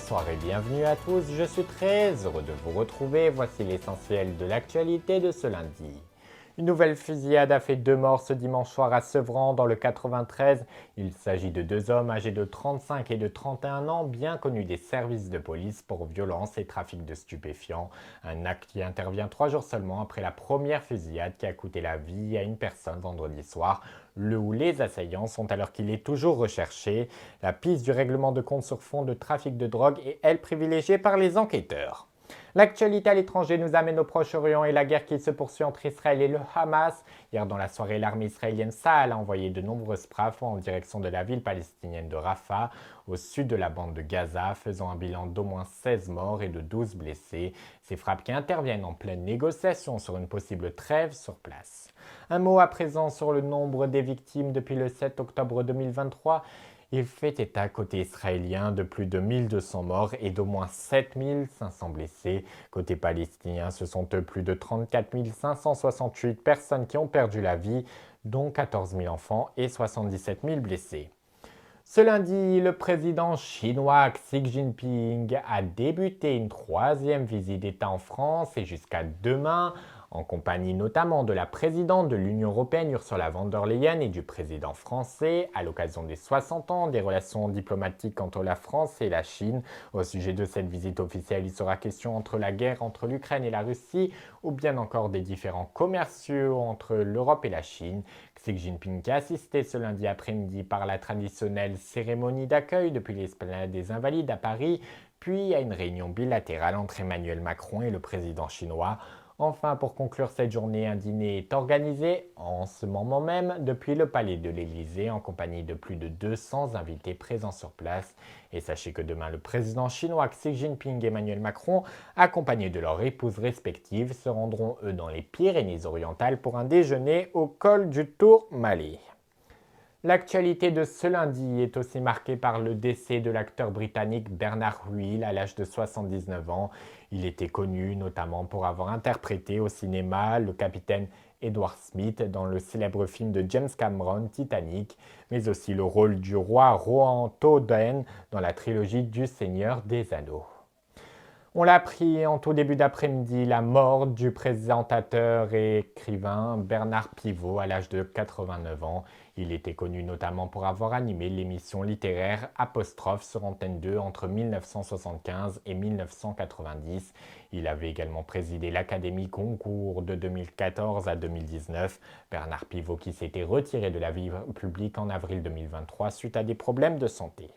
bonsoir et bienvenue à tous, je suis très heureux de vous retrouver, voici l'essentiel de l'actualité de ce lundi. Une nouvelle fusillade a fait 2 morts ce dimanche soir à Sevran dans le 93. Il s'agit de 2 hommes âgés de 35 et de 31 ans, bien connus des services de police pour violence et trafic de stupéfiants. Un acte qui intervient 3 jours seulement après la première fusillade qui a coûté la vie à une personne vendredi soir. Où les assaillants sont alors qu'il est toujours recherché. La piste du règlement de compte sur fond de trafic de drogue est elle privilégiée par les enquêteurs. L'actualité à l'étranger nous amène au Proche-Orient et la guerre qui se poursuit entre Israël et le Hamas. Hier dans la soirée, l'armée israélienne Tsahal a envoyé de nombreuses frappes en direction de la ville palestinienne de Rafah, au sud de la bande de Gaza, faisant un bilan d'au moins 16 morts et de 12 blessés. Ces frappes qui interviennent en pleine négociation sur une possible trêve sur place. Un mot à présent sur le nombre des victimes depuis le 7 octobre 2023. Il fait état côté israélien de plus de 1200 morts et d'au moins 7500 blessés. Côté palestinien, ce sont plus de 34 568 personnes qui ont perdu la vie, dont 14 000 enfants et 77 000 blessés. Ce lundi, le président chinois Xi Jinping a débuté une 3e visite d'État en France et jusqu'à demain, en compagnie notamment de la présidente de l'Union européenne Ursula von der Leyen et du président français, à l'occasion des 60 ans des relations diplomatiques entre la France et la Chine. Au sujet de cette visite officielle, il sera question entre la guerre entre l'Ukraine et la Russie, ou bien encore des différends commerciaux entre l'Europe et la Chine. Xi Jinping qui a assisté ce lundi après-midi par la traditionnelle cérémonie d'accueil depuis l'esplanade des Invalides à Paris, puis à une réunion bilatérale entre Emmanuel Macron et le président chinois. Enfin, pour conclure cette journée, un dîner est organisé en ce moment même depuis le palais de l'Élysée en compagnie de plus de 200 invités présents sur place. Et sachez que demain, le président chinois Xi Jinping et Emmanuel Macron, accompagnés de leurs épouses respectives, se rendront eux dans les Pyrénées-Orientales pour un déjeuner au col du Tourmalet. L'actualité de ce lundi est aussi marquée par le décès de l'acteur britannique Bernard Will à l'âge de 79 ans. Il était connu notamment pour avoir interprété au cinéma le capitaine Edward Smith dans le célèbre film de James Cameron Titanic, mais aussi le rôle du roi Rohan Théoden dans la trilogie du Seigneur des Anneaux. On l'a appris en tout début d'après-midi, la mort du présentateur et écrivain Bernard Pivot à l'âge de 89 ans. Il était connu notamment pour avoir animé l'émission littéraire Apostrophe sur Antenne 2 entre 1975 et 1990. Il avait également présidé l'Académie Goncourt de 2014 à 2019. Bernard Pivot qui s'était retiré de la vie publique en avril 2023 suite à des problèmes de santé.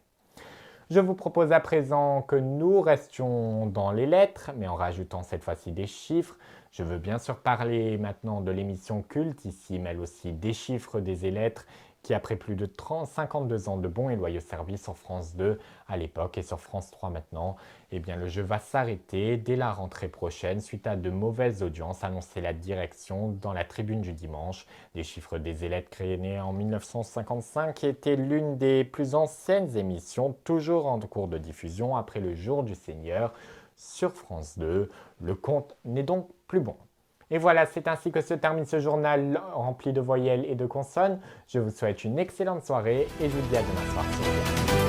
Je vous propose à présent que nous restions dans les lettres, mais en rajoutant cette fois-ci des chiffres. Je veux bien sûr parler maintenant de l'émission culte ici, mais aussi des chiffres des lettres qui, après plus de 52 ans de bons et loyaux services sur France 2 à l'époque et sur France 3 maintenant, eh bien le jeu va s'arrêter dès la rentrée prochaine suite à de mauvaises audiences annoncées la direction dans la tribune du dimanche. Des chiffres des lettres créées en 1955 qui était l'une des plus anciennes émissions, toujours en cours de diffusion après le Jour du Seigneur sur France 2. Le compte n'est donc plus bon. Et voilà, c'est ainsi que se termine ce journal rempli de voyelles et de consonnes. Je vous souhaite une excellente soirée et je vous dis à demain soir sur